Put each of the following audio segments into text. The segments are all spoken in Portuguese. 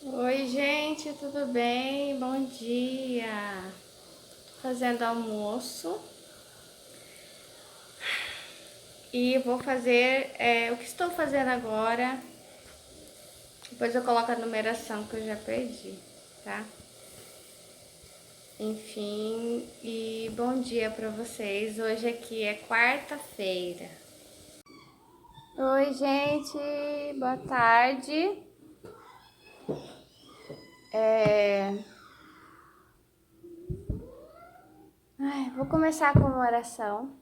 Oi, gente, tudo bem? Bom dia. Fazendo almoço e vou fazer o que estou fazendo agora. Depois eu coloco a numeração que eu já perdi, tá? Enfim, e bom dia para vocês. Hoje aqui é quarta-feira. Oi, gente, boa tarde. Vou começar com uma oração.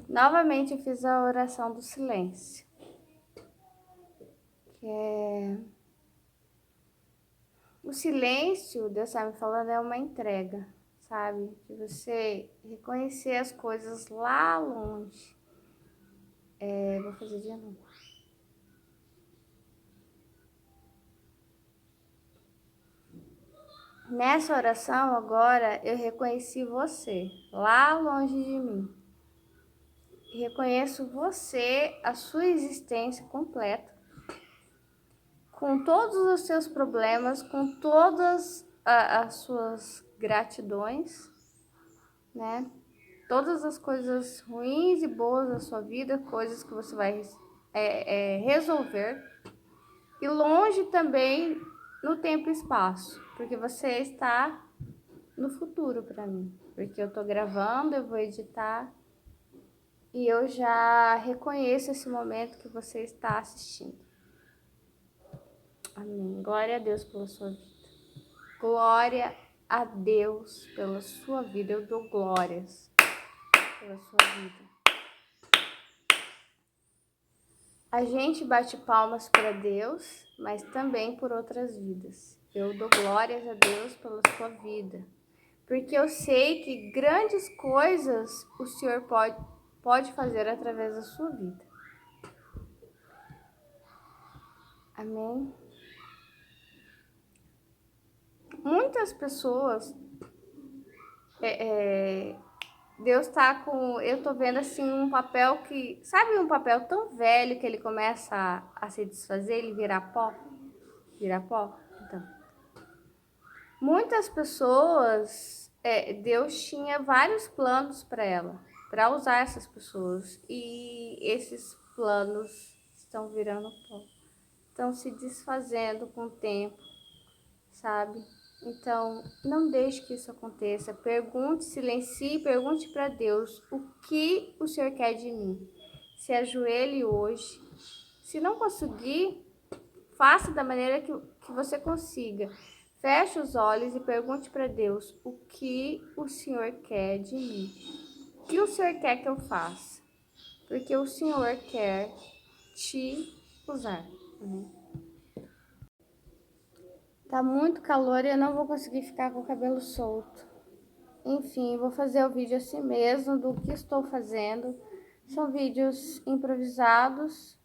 Novamente eu fiz a oração do silêncio, que é o silêncio, Deus está me falando, é uma entrega, sabe? De você reconhecer as coisas lá longe. Vou fazer de novo. Nessa oração agora eu reconheci você lá longe de mim. E reconheço você, a sua existência completa, com todos os seus problemas, com todas as suas gratidões, né? Todas as coisas ruins e boas da sua vida, coisas que você vai resolver. E longe também no tempo e espaço, porque você está no futuro para mim. Porque eu tô gravando, eu vou editar e eu já reconheço esse momento que você está assistindo. Amém. Glória a Deus pela sua vida. Glória a Deus pela sua vida. Eu dou glórias pela sua vida. A gente bate palmas para Deus, mas também por outras vidas. Eu dou glórias a Deus pela sua vida, porque eu sei que grandes coisas o Senhor pode fazer através da sua vida. Amém? Muitas pessoas, Deus tá com, eu tô vendo assim um papel que, sabe um papel tão velho que ele começa a se desfazer, ele vira pó? Vira pó? Então, muitas pessoas, Deus tinha vários planos para ela, para usar essas pessoas, e esses planos estão virando pó, estão se desfazendo com o tempo, sabe? Então, não deixe que isso aconteça. Pergunte, silencie, pergunte para Deus o que o Senhor quer de mim. Se ajoelhe hoje. Se não conseguir, faça da maneira que você consiga. Feche os olhos e pergunte para Deus o que o Senhor quer de mim. O que o Senhor quer que eu faça? Porque o Senhor quer te usar. Tá muito calor e eu não vou conseguir ficar com o cabelo solto. Enfim, vou fazer o vídeo assim mesmo do que estou fazendo. São vídeos improvisados,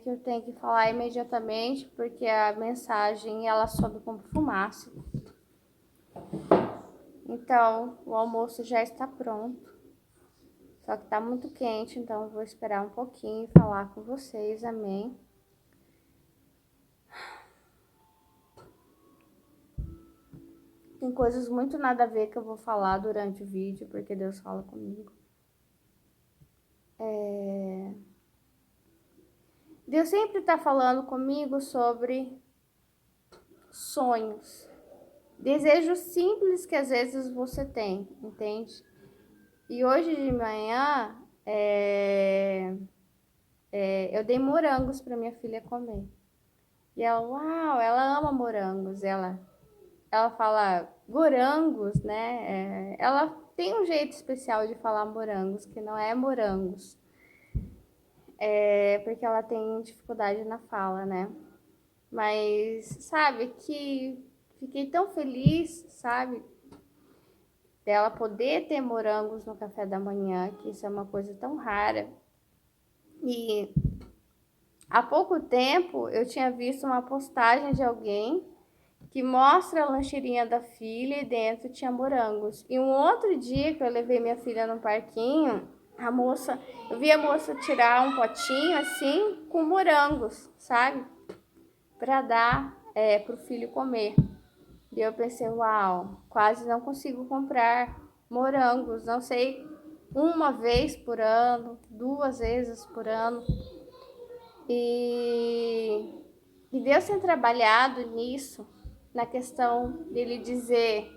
que eu tenho que falar imediatamente, porque a mensagem ela sobe como fumaça. Então, o almoço já está pronto. Só que tá muito quente, então eu vou esperar um pouquinho e falar com vocês, amém? Tem coisas muito nada a ver que eu vou falar durante o vídeo, porque Deus fala comigo. Deus sempre tá falando comigo sobre sonhos. Desejos simples que às vezes você tem, entende? E hoje de manhã eu dei morangos para minha filha comer. E ela, uau, ela ama morangos. Ela fala gorangos, né? Ela tem um jeito especial de falar morangos, que não é morangos. Porque ela tem dificuldade na fala, né? Mas sabe que fiquei tão feliz, sabe? Dela poder ter morangos no café da manhã, que isso é uma coisa tão rara. E Há pouco tempo eu tinha visto uma postagem de alguém que mostra a lancheirinha da filha e dentro tinha morangos. E um outro dia que eu levei minha filha no parquinho, eu vi a moça tirar um potinho assim com morangos, sabe? Para dar pro filho comer. E eu pensei, uau, quase não consigo comprar morangos, não sei, uma vez por ano, 2 vezes por ano. E Deus tem trabalhado nisso, na questão dele dizer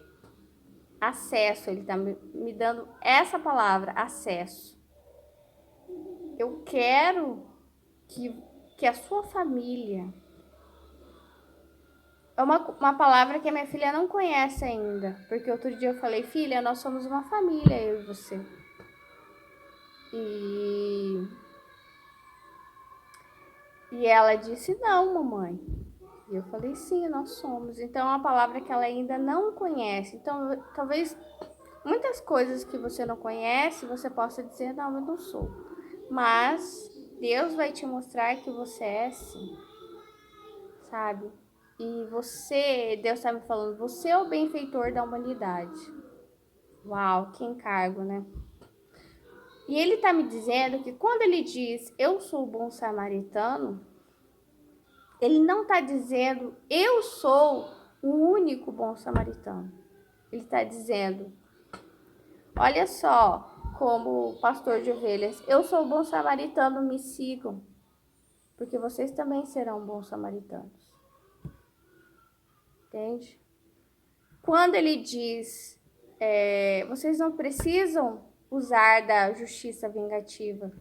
acesso, ele está me dando essa palavra, acesso. Eu quero que a sua família, é uma palavra que a minha filha não conhece ainda, porque outro dia eu falei, filha, nós somos uma família, eu e você. E ela disse, não, mamãe. E eu falei, sim, nós somos. Então é uma palavra que ela ainda não conhece. Então, talvez muitas coisas que você não conhece, você possa dizer, não, eu não sou. Mas Deus vai te mostrar que você é sim, sabe? E Deus está me falando, você é o benfeitor da humanidade. Uau, que encargo, né? E ele está me dizendo que quando ele diz, eu sou o bom samaritano, ele não está dizendo, eu sou o único bom samaritano. Ele está dizendo, olha só, como pastor de ovelhas, eu sou o bom samaritano, me sigam, porque vocês também serão bons samaritanos. Entende? Quando ele diz, vocês não precisam usar da justiça vingativa,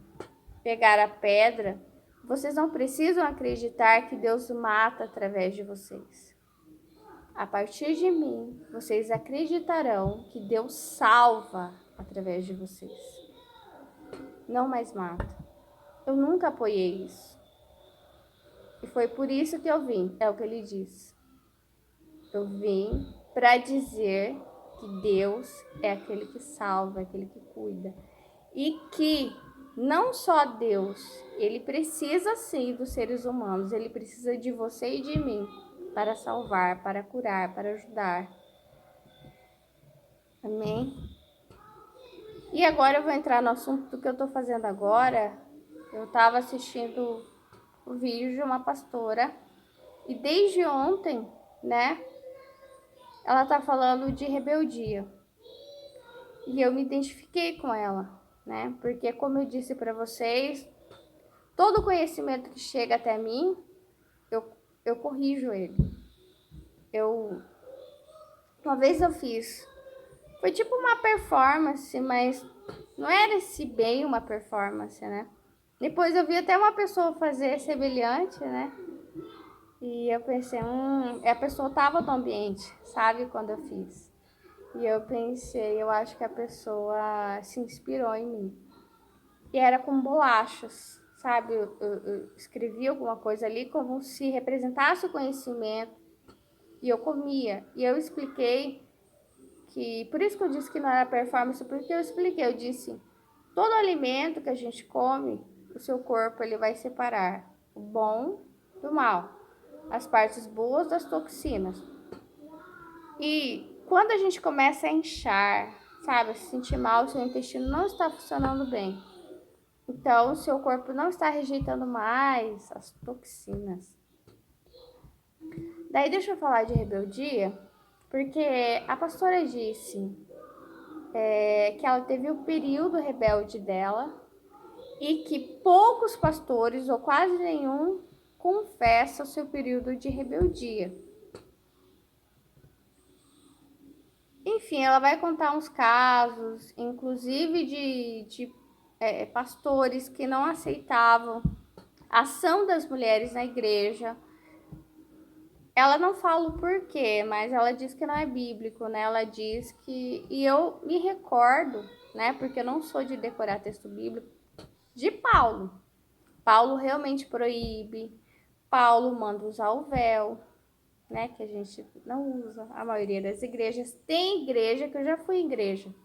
pegar a pedra, vocês não precisam acreditar que Deus mata através de vocês. A partir de mim, vocês acreditarão que Deus salva através de vocês. Não mais mata. Eu nunca apoiei isso. E foi por isso que eu vim, é o que ele diz. Eu vim para dizer que Deus é aquele que salva, aquele que cuida. E que não só Deus, ele precisa sim dos seres humanos, ele precisa de você e de mim para salvar, para curar, para ajudar. Amém? E agora eu vou entrar no assunto do que eu estou fazendo agora. Eu estava assistindo o vídeo de uma pastora e desde ontem, né, ela tá falando de rebeldia. E eu me identifiquei com ela, né? Porque como eu disse para vocês, todo conhecimento que chega até mim, eu corrijo ele. Uma vez eu fiz, foi tipo uma performance, mas não era esse bem uma performance, né? Depois eu vi até uma pessoa fazer semelhante, né? E eu pensei, a pessoa tava no ambiente, sabe, quando eu fiz. E eu pensei, eu acho que a pessoa se inspirou em mim. E era com bolachas, sabe? Eu escrevi alguma coisa ali como se representasse o conhecimento. E eu comia. E eu expliquei que, por isso que eu disse que não era performance, porque eu expliquei, eu disse, todo alimento que a gente come, o seu corpo ele vai separar o bom do mal, as partes boas das toxinas. E quando a gente começa a inchar, sabe, a se sentir mal, o seu intestino não está funcionando bem. Então, o seu corpo não está rejeitando mais as toxinas. Daí, deixa eu falar de rebeldia, porque a pastora disse que ela teve o período rebelde dela e que poucos pastores, ou quase nenhum, confessa o seu período de rebeldia. Enfim, ela vai contar uns casos, inclusive de pastores que não aceitavam a ação das mulheres na igreja. Ela não fala o porquê, mas ela diz que não é bíblico, né? Ela diz que... E eu me recordo, né? Porque eu não sou de decorar texto bíblico, de Paulo. Paulo realmente proíbe. Paulo manda usar o véu, né? Que a gente não usa. A maioria das igrejas. Tem igreja, que eu já fui em igreja,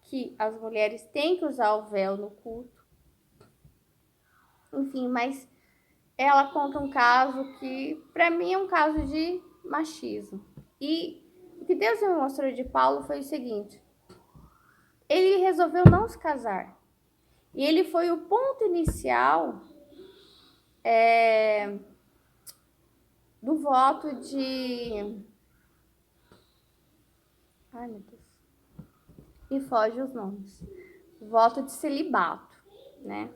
que as mulheres têm que usar o véu no culto. Enfim, mas ela conta um caso que, para mim, é um caso de machismo. E o que Deus me mostrou de Paulo foi o seguinte: ele resolveu não se casar. E ele foi o ponto inicial do voto de. Ai, meu Deus. Me foge os nomes. Voto de celibato, né?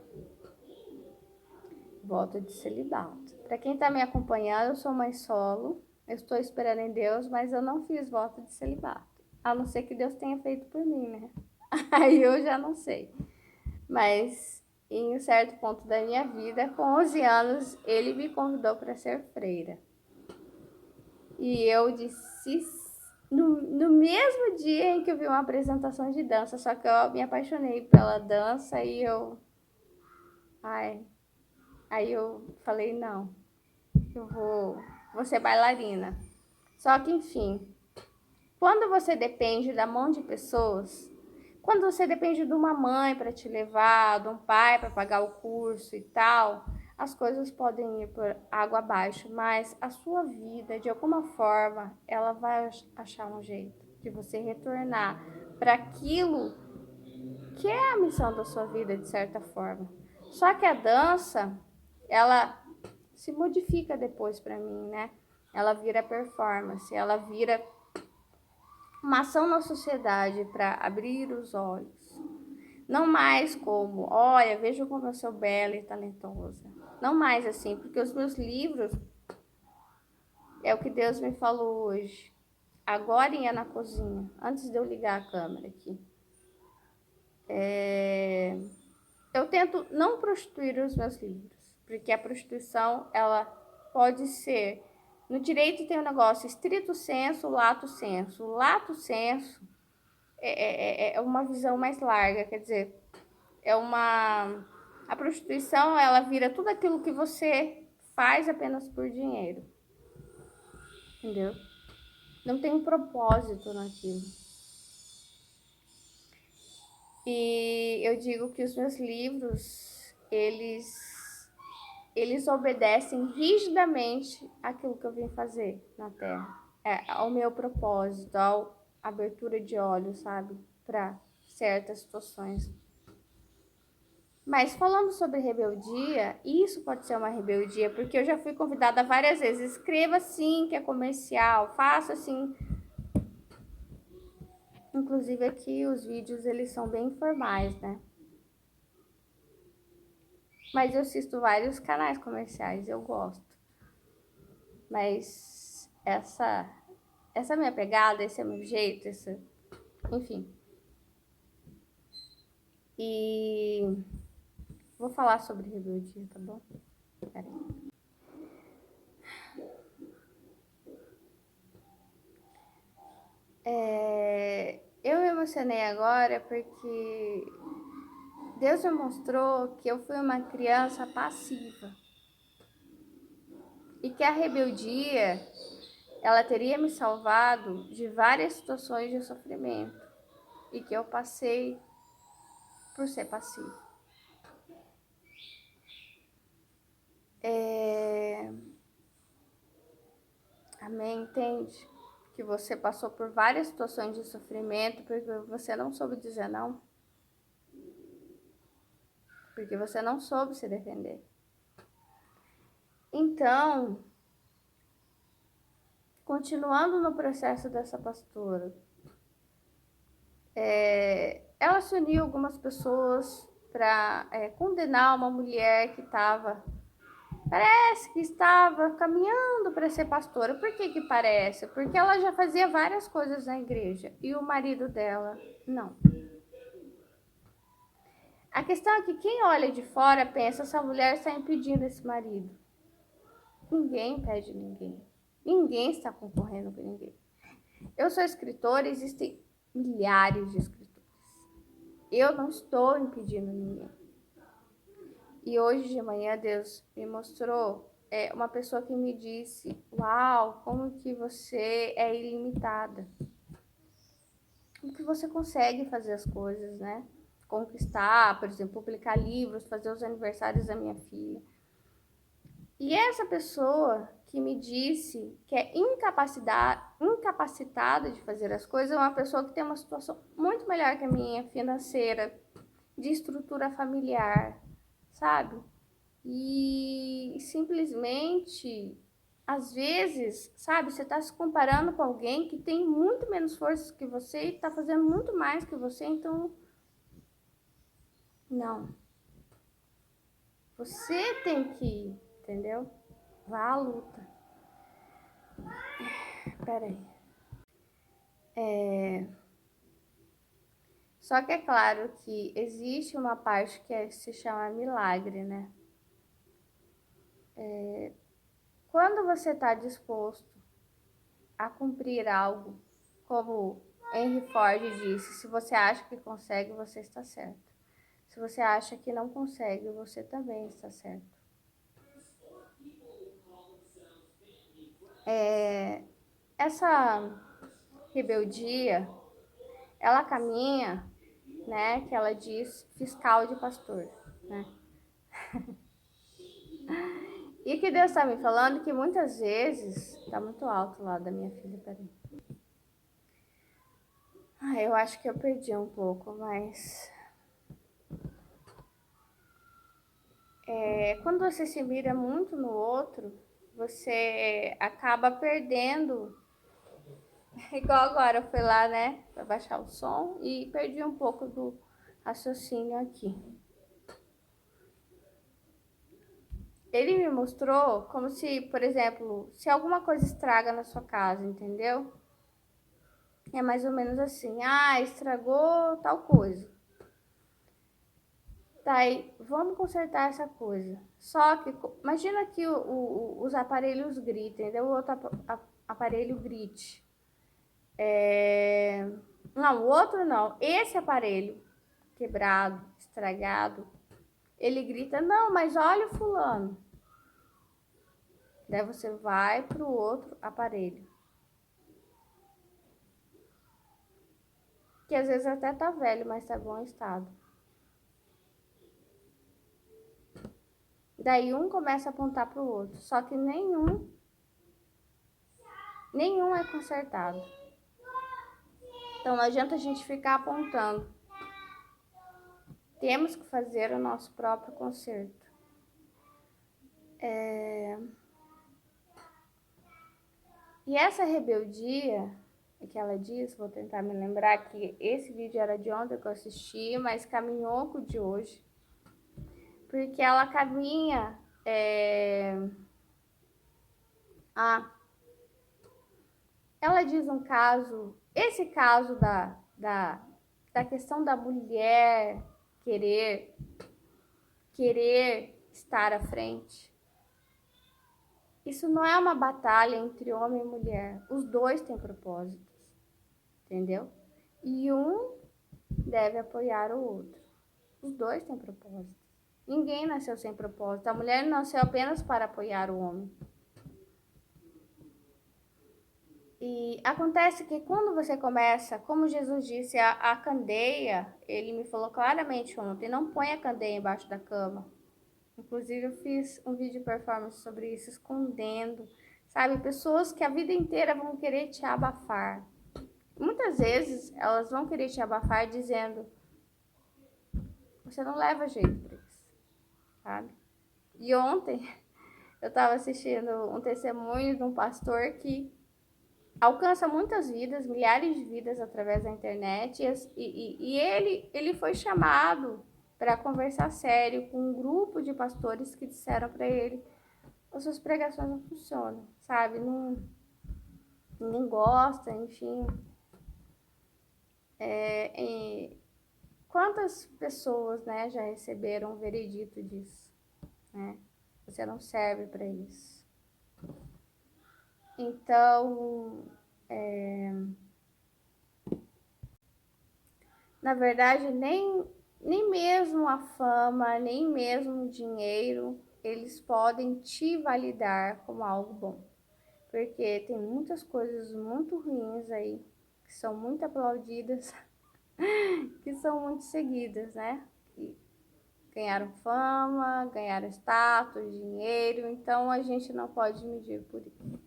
Voto de celibato. Para quem está me acompanhando, eu sou mãe solo. Eu estou esperando em Deus, mas eu não fiz voto de celibato. A não ser que Deus tenha feito por mim, né? Aí eu já não sei. Mas em um certo ponto da minha vida, com 11 anos, ele me convidou para ser freira. E eu disse no mesmo dia em que eu vi uma apresentação de dança, só que eu me apaixonei pela dança e ai, aí eu falei, não, eu vou ser bailarina. Só que, enfim, quando você depende da mão de pessoas, quando você depende de uma mãe para te levar, de um pai para pagar o curso e tal, as coisas podem ir por água abaixo, mas a sua vida, de alguma forma, ela vai achar um jeito de você retornar para aquilo que é a missão da sua vida, de certa forma. Só que a dança, ela se modifica depois para mim, né? Ela vira performance, ela vira uma ação na sociedade para abrir os olhos. Não mais como, olha, veja como eu sou bela e talentosa. Não mais assim, porque os meus livros é o que Deus me falou hoje. Agora ia na cozinha, antes de eu ligar a câmera aqui. Eu tento não prostituir os meus livros, porque a prostituição, ela pode ser... No direito tem um negócio, estrito sensu, lato sensu. O lato sensu é uma visão mais larga, quer dizer, é uma... A prostituição, ela vira tudo aquilo que você faz apenas por dinheiro, entendeu? Não tem um propósito naquilo. E eu digo que os meus livros, eles obedecem rigidamente àquilo que eu vim fazer na Terra. Ao meu propósito, à abertura de olhos, sabe? Para certas situações. Mas falando sobre rebeldia, isso pode ser uma rebeldia, porque eu já fui convidada várias vezes. Escreva assim que é comercial, faça assim. Inclusive aqui os vídeos, eles são bem informais, né? Mas eu assisto vários canais comerciais, eu gosto. Mas essa minha pegada, esse é meu jeito, enfim. E vou falar sobre rebeldia, tá bom? Peraí. Eu me emocionei agora porque Deus me mostrou que eu fui uma criança passiva. E que a rebeldia, ela teria me salvado de várias situações de sofrimento. E que eu passei por ser passiva. Amém, entende? Que você passou por várias situações de sofrimento porque você não soube dizer não. Porque você não soube se defender. Então, continuando no processo dessa pastora, ela se uniu algumas pessoas para condenar uma mulher que parece que estava caminhando para ser pastora. Por que parece? Porque ela já fazia várias coisas na igreja e o marido dela não. A questão é que quem olha de fora pensa, essa mulher está impedindo esse marido. Ninguém impede ninguém. Ninguém está concorrendo com ninguém. Eu sou escritora e existem milhares de escritores. Eu não estou impedindo ninguém. E hoje de manhã Deus me mostrou uma pessoa que me disse, uau, como que você é ilimitada. Como que você consegue fazer as coisas, né? Conquistar, por exemplo, publicar livros, fazer os aniversários da minha filha. E essa pessoa que me disse que é incapacitada de fazer as coisas é uma pessoa que tem uma situação muito melhor que a minha, financeira, de estrutura familiar, sabe? E simplesmente, às vezes, sabe, você tá se comparando com alguém que tem muito menos força que você e tá fazendo muito mais que você, então, não. Você tem que ir, entendeu? Vá à luta. Peraí. Só que é claro que existe uma parte que se chama milagre, né? Quando você está disposto a cumprir algo, como Henry Ford disse, se você acha que consegue, você está certo. Se você acha que não consegue, você também está certo. Essa rebeldia, ela caminha, né, que ela diz fiscal de pastor, né? E que Deus está me falando que muitas vezes, tá muito alto lá da minha filha, peraí. Eu acho que eu perdi um pouco, mas quando você se mira muito no outro, você acaba perdendo. Igual agora, eu fui lá, né, para baixar o som e perdi um pouco do raciocínio aqui. Ele me mostrou como se, por exemplo, se alguma coisa estraga na sua casa, entendeu? É mais ou menos assim, estragou tal coisa. Daí, vamos consertar essa coisa. Só que, imagina que os aparelhos gritem, entendeu? O outro aparelho grite. Não, o outro não. Esse aparelho quebrado, estragado, ele grita, não, mas olha o fulano. Daí você vai para o outro aparelho. Que às vezes até tá velho, mas tá bom estado. Daí um começa a apontar para o outro, só que nenhum é consertado. Então não adianta a gente ficar apontando. Temos que fazer o nosso próprio conserto. E essa rebeldia que ela diz, vou tentar me lembrar que esse vídeo era de ontem que eu assisti, mas caminhou com o de hoje. Porque ela caminha. Ela diz um caso, esse caso da questão da mulher querer estar à frente. Isso não é uma batalha entre homem e mulher. Os dois têm propósitos, entendeu? E um deve apoiar o outro. Os dois têm propósito. Ninguém nasceu sem propósito. A mulher nasceu apenas para apoiar o homem. E acontece que quando você começa, como Jesus disse, a candeia, ele me falou claramente ontem, não põe a candeia embaixo da cama. Inclusive, eu fiz um vídeo performance sobre isso, escondendo, sabe? Pessoas que a vida inteira vão querer te abafar. Muitas vezes, elas vão querer te abafar dizendo, você não leva jeito pra isso, sabe? E ontem, eu estava assistindo um testemunho de um pastor que alcança muitas vidas, milhares de vidas através da internet, e ele foi chamado para conversar sério com um grupo de pastores que disseram para ele, as suas pregações não funcionam, sabe? Não, ninguém gosta, enfim. Quantas pessoas, né, já receberam o veredito disso, né? Você não serve para isso. Então, na verdade, nem mesmo a fama, nem mesmo o dinheiro, eles podem te validar como algo bom. Porque tem muitas coisas muito ruins aí, que são muito aplaudidas, que são muito seguidas, né? ganharam fama, ganharam status, dinheiro, então a gente não pode medir por isso.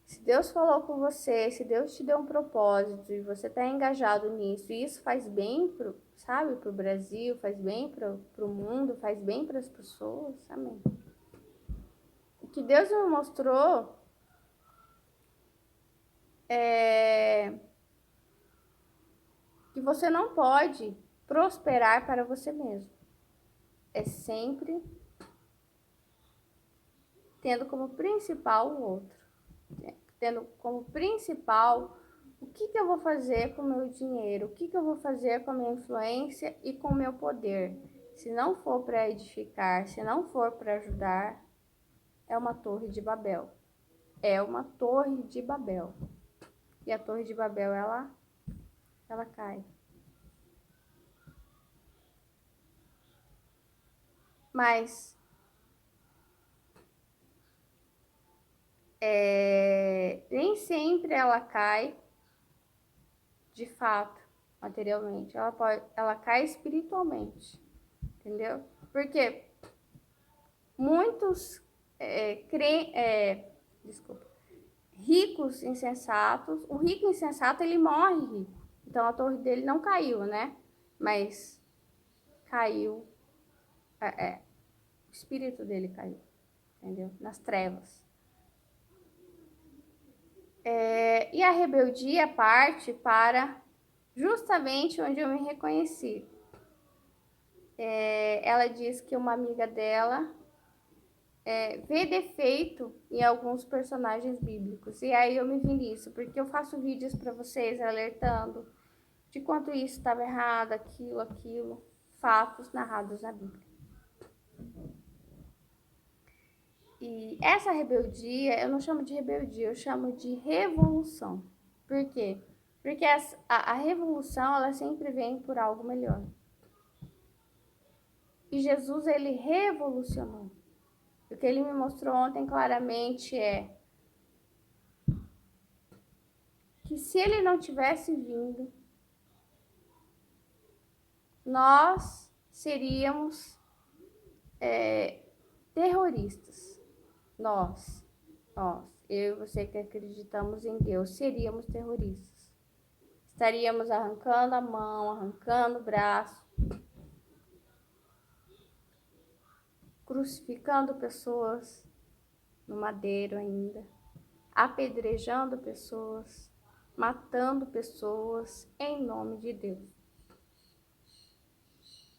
Se Deus falou com você, se Deus te deu um propósito e você está engajado nisso, e isso faz bem pro, sabe, pro Brasil, faz bem pro mundo, faz bem para as pessoas, amém. O que Deus me mostrou é que você não pode prosperar para você mesmo. É sempre tendo como principal o outro. Tendo como principal o que eu vou fazer com o meu dinheiro, o que eu vou fazer com a minha influência e com o meu poder. Se não for para edificar, se não for para ajudar, é uma torre de Babel. É uma torre de Babel. E a torre de Babel, ela cai. Mas nem sempre ela cai de fato, materialmente. Ela cai espiritualmente, entendeu? Porque muitos ricos insensatos, o rico insensato ele morre rico. Então a torre dele não caiu, né? Mas caiu, o espírito dele caiu, entendeu? Nas trevas. E a rebeldia parte para justamente onde eu me reconheci. Ela diz que uma amiga dela vê defeito em alguns personagens bíblicos. E aí eu me vi nisso, porque eu faço vídeos para vocês alertando de quanto isso estava errado, aquilo, fatos narrados na Bíblia. E essa rebeldia, eu não chamo de rebeldia, eu chamo de revolução. Por quê? Porque a revolução, ela sempre vem por algo melhor. E Jesus, ele revolucionou. O que ele me mostrou ontem claramente é que se ele não tivesse vindo, nós seríamos terroristas. Nós, eu e você que acreditamos em Deus, seríamos terroristas. Estaríamos arrancando a mão, arrancando o braço, crucificando pessoas no madeiro ainda, apedrejando pessoas, matando pessoas em nome de Deus.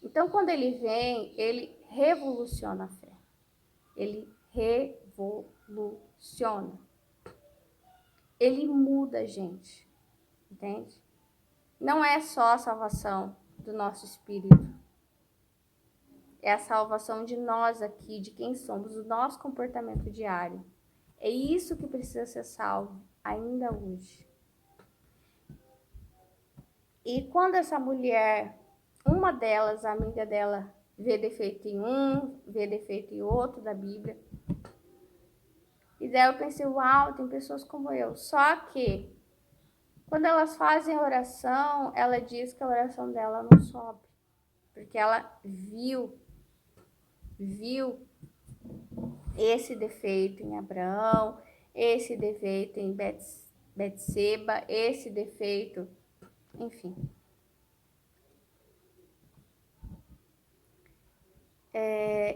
Então, quando ele vem, ele revoluciona a fé. Ele revoluciona. Ele muda a gente, entende? Não é só a salvação do nosso espírito. É a salvação de nós aqui, de quem somos, do nosso comportamento diário. É isso que precisa ser salvo ainda hoje. E quando essa mulher, uma delas, a amiga dela, vê defeito em um, vê defeito em outro da Bíblia. E daí eu pensei, uau, tem pessoas como eu. Só que, quando elas fazem a oração, ela diz que a oração dela não sobe. Porque ela viu esse defeito em Abraão, esse defeito em Betseba, esse defeito, enfim.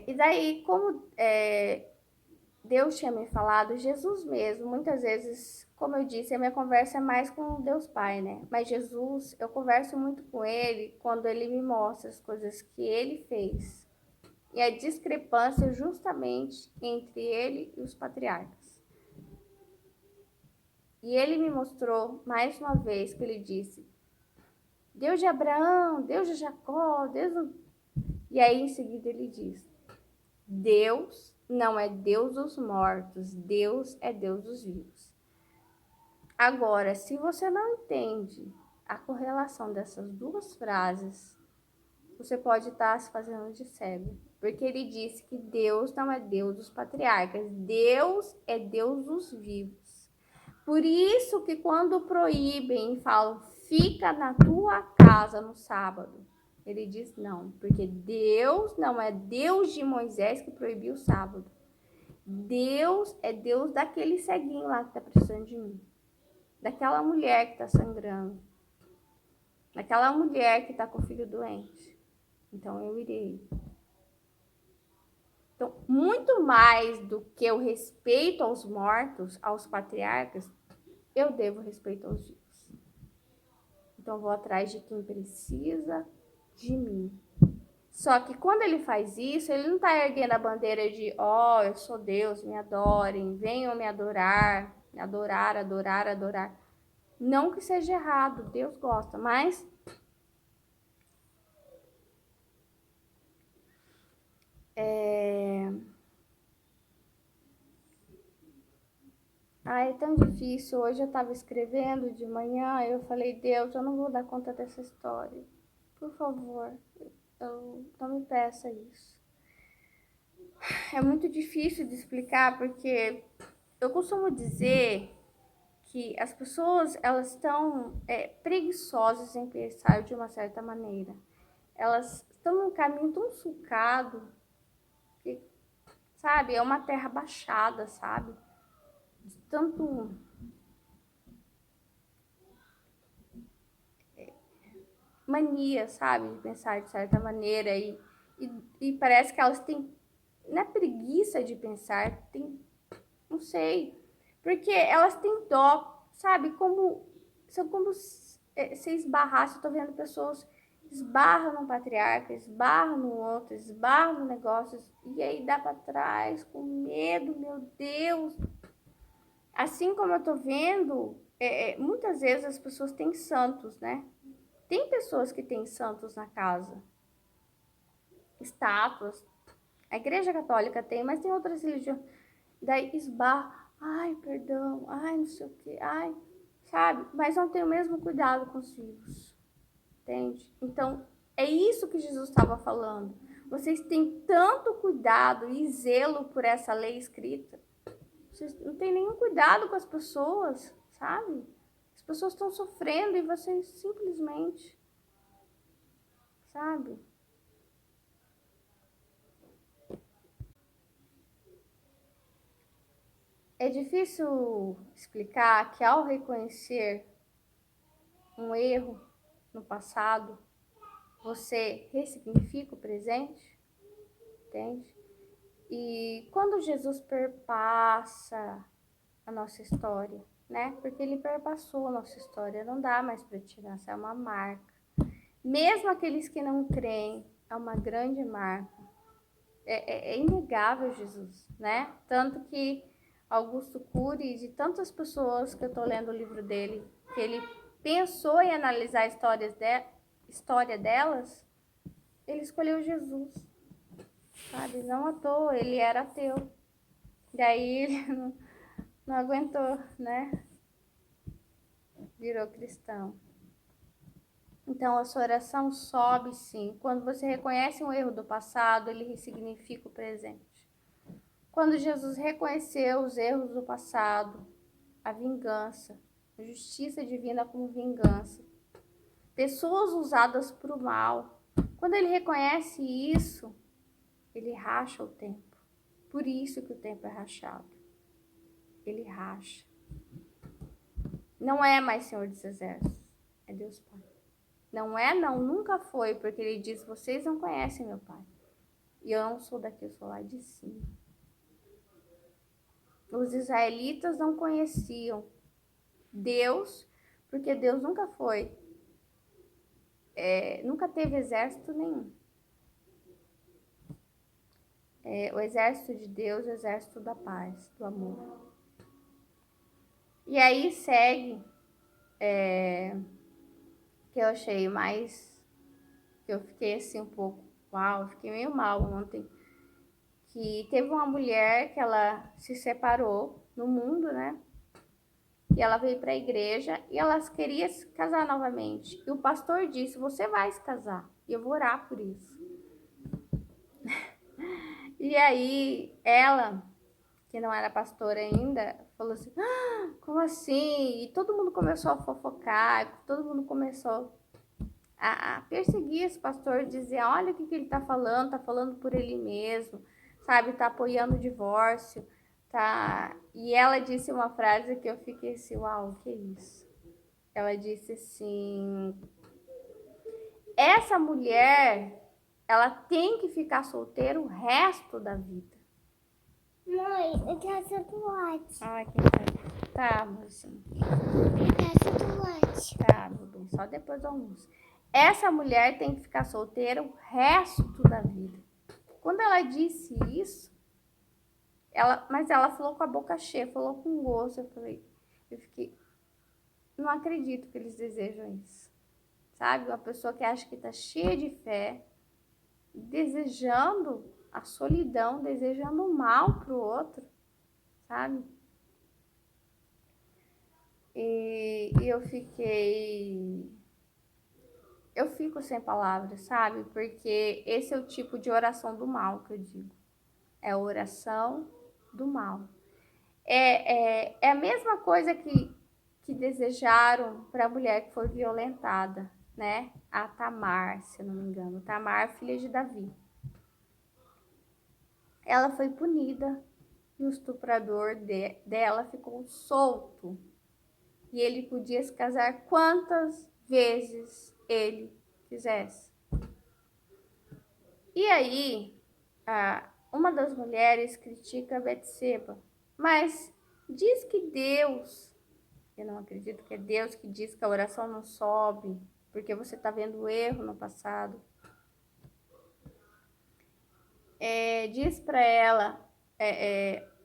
E daí, como Deus tinha me falado, Jesus mesmo, muitas vezes, como eu disse, a minha conversa é mais com Deus Pai, né? Mas Jesus, eu converso muito com Ele quando Ele me mostra as coisas que Ele fez. E a discrepância justamente entre Ele e os patriarcas. E Ele me mostrou, mais uma vez, que Ele disse, Deus de Abraão, Deus de Jacó, Deus... E aí, em seguida, Ele diz, Deus não é Deus dos mortos, Deus é Deus dos vivos. Agora, se você não entende a correlação dessas duas frases, você pode estar se fazendo de cego. Porque ele disse que Deus não é Deus dos patriarcas, Deus é Deus dos vivos. Por isso que quando proíbem e falam, fica na tua casa no sábado, Ele diz não, porque Deus não é Deus de Moisés que proibiu o sábado. Deus é Deus daquele ceguinho lá que tá precisando de mim. Daquela mulher que tá sangrando. Daquela mulher que tá com o filho doente. Então eu irei. Então, muito mais do que o respeito aos mortos, aos patriarcas, eu devo respeito aos vivos. Então, eu vou atrás de quem precisa de mim. Só que quando ele faz isso, ele não está erguendo a bandeira de, ó, eu sou Deus, me adorem, venham me adorar, adorar. Não que seja errado, Deus gosta, mas é tão difícil. Hoje eu estava escrevendo de manhã, eu falei, Deus, eu não vou dar conta dessa história. Por favor, não me peça isso. É muito difícil de explicar, porque eu costumo dizer que as pessoas, elas estão preguiçosas em pensar de uma certa maneira. Elas estão num caminho tão sulcado, que, sabe, é uma terra baixada, sabe? De tanto mania, sabe, de pensar de certa maneira, e parece que elas têm, não é preguiça de pensar, tem, não sei, porque elas têm dó, sabe, são como se esbarrasse. Eu tô vendo pessoas esbarram no patriarca, esbarram no outro, esbarram no negócio, e aí dá para trás com medo, meu Deus. Assim como eu tô vendo, muitas vezes as pessoas têm santos, né? Tem pessoas que têm santos na casa, estátuas. A Igreja Católica tem, mas tem outras religiões. Daí esbarra, ai, perdão, ai, não sei o que, ai, sabe? Mas não tem o mesmo cuidado com os vivos, entende? Então, é isso que Jesus estava falando. Vocês têm tanto cuidado e zelo por essa lei escrita. Vocês não têm nenhum cuidado com as pessoas, sabe? As pessoas estão sofrendo e vocês simplesmente, sabe? É difícil explicar que ao reconhecer um erro no passado, você ressignifica o presente, entende? E quando Jesus perpassa a nossa história, né? Porque ele perpassou a nossa história, não dá mais para tirar, essa é uma marca. Mesmo aqueles que não creem, é uma grande marca. É inegável Jesus, né? Tanto que Augusto Cury, de tantas pessoas que eu tô lendo o livro dele, que ele pensou em analisar a história delas, ele escolheu Jesus, sabe? Não à toa, ele era ateu. Daí ele não aguentou, né? Virou cristão. Então, a sua oração sobe, sim. Quando você reconhece um erro do passado, ele ressignifica o presente. Quando Jesus reconheceu os erros do passado, a vingança, a justiça divina como vingança, pessoas usadas para o mal, quando ele reconhece isso, ele racha o tempo. Por isso que o tempo é rachado. Ele racha. Não é mais Senhor dos Exércitos, é Deus Pai. Não é, não, nunca foi, porque ele diz, vocês não conhecem meu Pai. E eu não sou daqui, eu sou lá de cima. Os israelitas não conheciam Deus, porque Deus nunca foi, nunca teve exército nenhum. O exército de Deus é o exército da paz, do amor. E aí segue, que eu achei mais, que eu fiquei assim um pouco, uau, eu fiquei meio mal ontem, que teve uma mulher que ela se separou no mundo, né? E ela veio para a igreja e ela queria se casar novamente. E o pastor disse, você vai se casar, e eu vou orar por isso. E aí ela, que não era pastora ainda, falou assim, como assim? E todo mundo começou a fofocar, todo mundo começou a perseguir esse pastor, dizer, olha o que ele tá falando por ele mesmo, sabe, tá apoiando o divórcio, tá? E ela disse uma frase que eu fiquei assim, uau, que isso? Ela disse assim, essa mulher, ela tem que ficar solteira o resto da vida. Mãe, eu quero chocolate. Ai, quem sabe? Tá, amorzinho. Eu quero chocolate. Tá, meu bem, só depois do almoço. Essa mulher tem que ficar solteira o resto da vida. Quando ela disse isso, mas ela falou com a boca cheia, falou com gosto. Eu fiquei, não acredito que eles desejam isso. Sabe? Uma pessoa que acha que tá cheia de fé, desejando a solidão, desejando o mal pro outro, sabe? E eu fico sem palavras, sabe? Porque esse é o tipo de oração do mal que eu digo. É a oração do mal. É a mesma coisa que desejaram para a mulher que foi violentada, né? A Tamar, se eu não me engano. Tamar, filha de Davi. Ela foi punida e o estuprador dela ficou solto. E ele podia se casar quantas vezes ele quisesse. E aí, uma das mulheres critica Betseba, mas diz que Deus, eu não acredito que é Deus que diz que a oração não sobe, porque você está vendo o erro no passado. Diz para ela,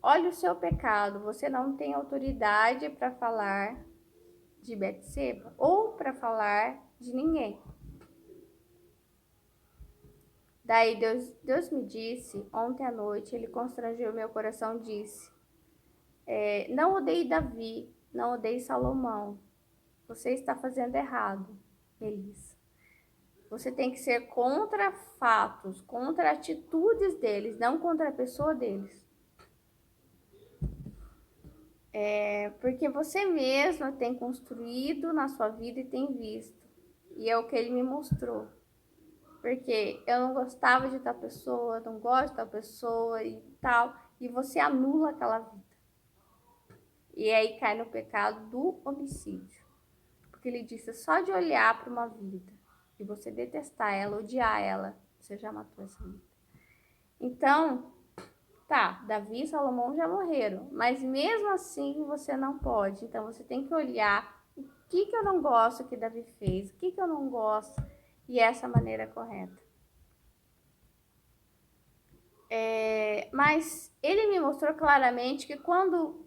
olha o seu pecado, você não tem autoridade para falar de Betseba ou para falar de ninguém. Daí Deus me disse, ontem à noite, ele constrangeu meu coração, disse, não odeie Davi, não odeie Salomão, você está fazendo errado, Melissa. Você tem que ser contra fatos, contra atitudes deles, não contra a pessoa deles. Porque você mesma tem construído na sua vida e tem visto. E é o que ele me mostrou. Porque eu não gostava de tal pessoa, não gosto de tal pessoa e tal. E você anula aquela vida. E aí cai no pecado do homicídio. Porque ele disse, só de olhar para uma vida e você detestar ela, odiar ela, você já matou essa vida. Então, tá, Davi e Salomão já morreram, mas mesmo assim você não pode. Então você tem que olhar o que eu não gosto que Davi fez, o que eu não gosto, e essa maneira correta. Mas ele me mostrou claramente que quando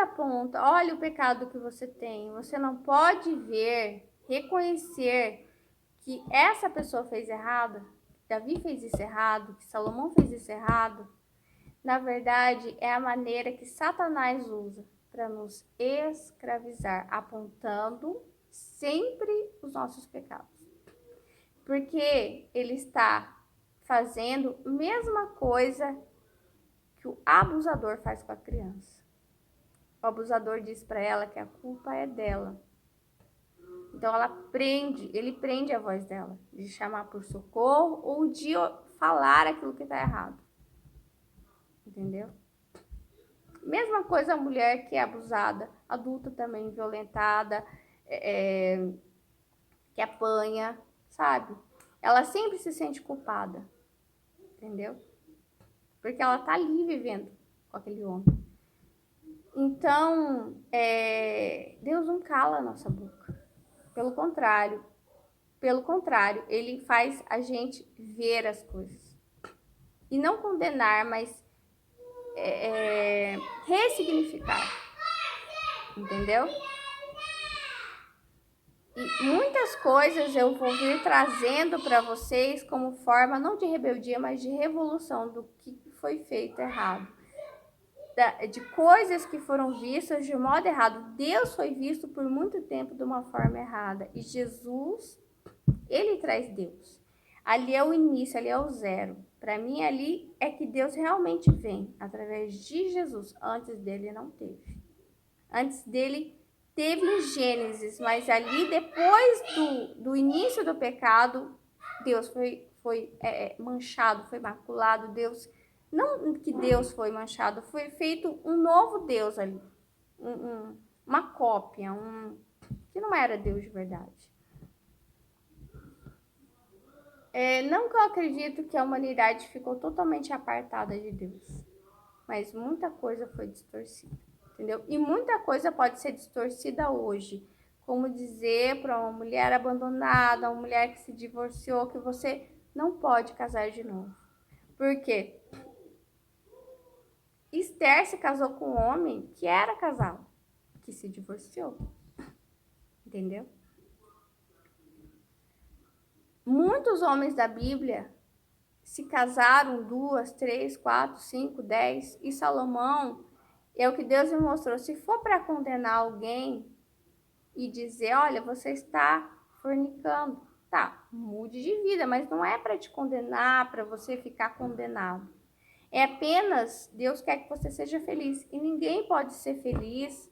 aponta, olha o pecado que você tem, você não pode ver, reconhecer que essa pessoa fez errado, que Davi fez isso errado, que Salomão fez isso errado. Na verdade, é a maneira que Satanás usa para nos escravizar, apontando sempre os nossos pecados. Porque ele está fazendo a mesma coisa que o abusador faz com a criança. O abusador diz para ela que a culpa é dela. Então ele prende a voz dela, de chamar por socorro ou de falar aquilo que está errado. Entendeu? Mesma coisa a mulher que é abusada, adulta também, violentada, que apanha, sabe? Ela sempre se sente culpada, entendeu? Porque ela tá ali vivendo com aquele homem. Então, Deus não cala a nossa boca. Pelo contrário, ele faz a gente ver as coisas. E não condenar, mas ressignificar. Entendeu? E muitas coisas eu vou vir trazendo para vocês como forma, não de rebeldia, mas de revolução do que foi feito errado. De coisas que foram vistas de modo errado. Deus foi visto por muito tempo de uma forma errada. E Jesus, ele traz Deus. Ali é o início, ali é o zero. Para mim, ali é que Deus realmente vem através de Jesus. Antes dele não teve. Antes dele teve em Gênesis, mas ali depois do início do pecado, Deus foi manchado, foi maculado. Deus, não que Deus foi manchado, foi feito um novo Deus ali, uma cópia, que não era Deus de verdade. Não que eu acredito que a humanidade ficou totalmente apartada de Deus, mas muita coisa foi distorcida, entendeu? E muita coisa pode ser distorcida hoje, como dizer para uma mulher abandonada, uma mulher que se divorciou, que você não pode casar de novo. Por quê? Esther se casou com um homem que era casado, que se divorciou, entendeu? Muitos homens da Bíblia se casaram 2, 3, 4, 5, 10. E Salomão, é o que Deus me mostrou. Se for para condenar alguém e dizer, olha, você está fornicando, tá, mude de vida, mas não é para te condenar, para você ficar condenado. É apenas, Deus quer que você seja feliz. E ninguém pode ser feliz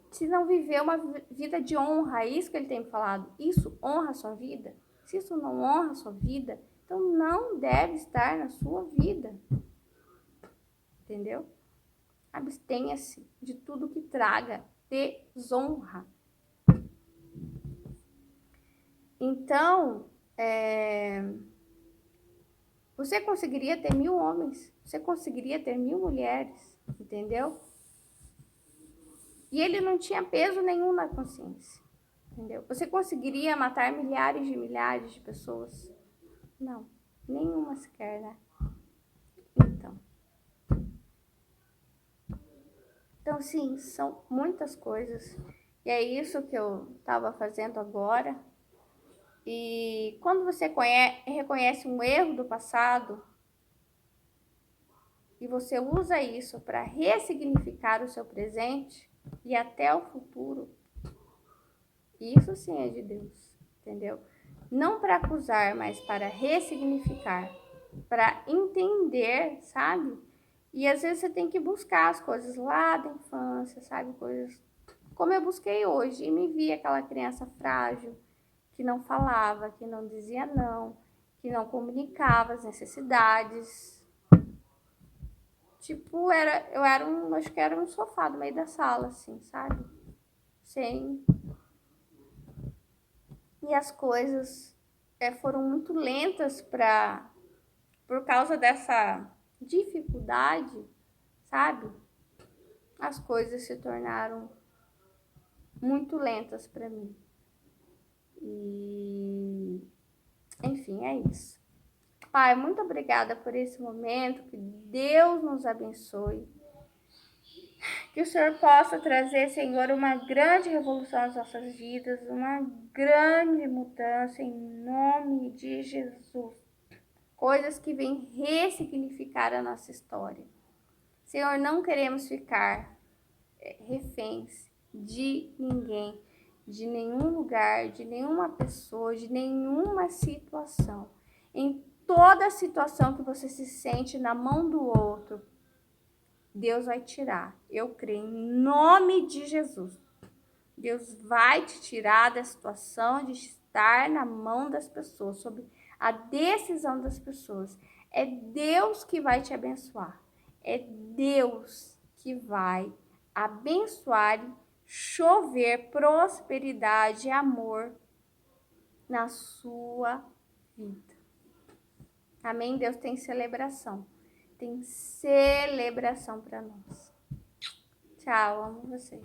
se não viver uma vida de honra. É isso que ele tem falado. Isso honra a sua vida? Se isso não honra a sua vida, então não deve estar na sua vida. Entendeu? Abstenha-se de tudo que traga desonra. Então, você conseguiria ter 1000 homens, você conseguiria ter 1000 mulheres, entendeu? E ele não tinha peso nenhum na consciência, entendeu? Você conseguiria matar milhares de pessoas? Não, nenhuma sequer, né? Então, sim, são muitas coisas. E é isso que eu estava fazendo agora. E quando você reconhece um erro do passado e você usa isso para ressignificar o seu presente e até o futuro, isso sim é de Deus, entendeu? Não para acusar, mas para ressignificar, para entender, sabe? E às vezes você tem que buscar as coisas lá da infância, sabe? Coisas como eu busquei hoje e me vi aquela criança frágil, que não falava, que não dizia não, que não comunicava as necessidades. Tipo, acho que era um sofá no meio da sala, assim, sabe? Sem. E as coisas foram muito lentas por causa dessa dificuldade, sabe? As coisas se tornaram muito lentas para mim. E, enfim, é isso. Pai, muito obrigada por esse momento, que Deus nos abençoe. Que o Senhor possa trazer, Senhor, uma grande revolução às nossas vidas, uma grande mudança em nome de Jesus. Coisas que vêm ressignificar a nossa história. Senhor, não queremos ficar reféns de ninguém, de nenhum lugar, de nenhuma pessoa, de nenhuma situação. Em toda situação que você se sente na mão do outro, Deus vai tirar. Eu creio em nome de Jesus. Deus vai te tirar da situação de estar na mão das pessoas, sob a decisão das pessoas. É Deus que vai te abençoar. É Deus que vai abençoar e chover prosperidade e amor na sua vida. Amém? Deus tem celebração. Tem celebração para nós. Tchau, amo vocês.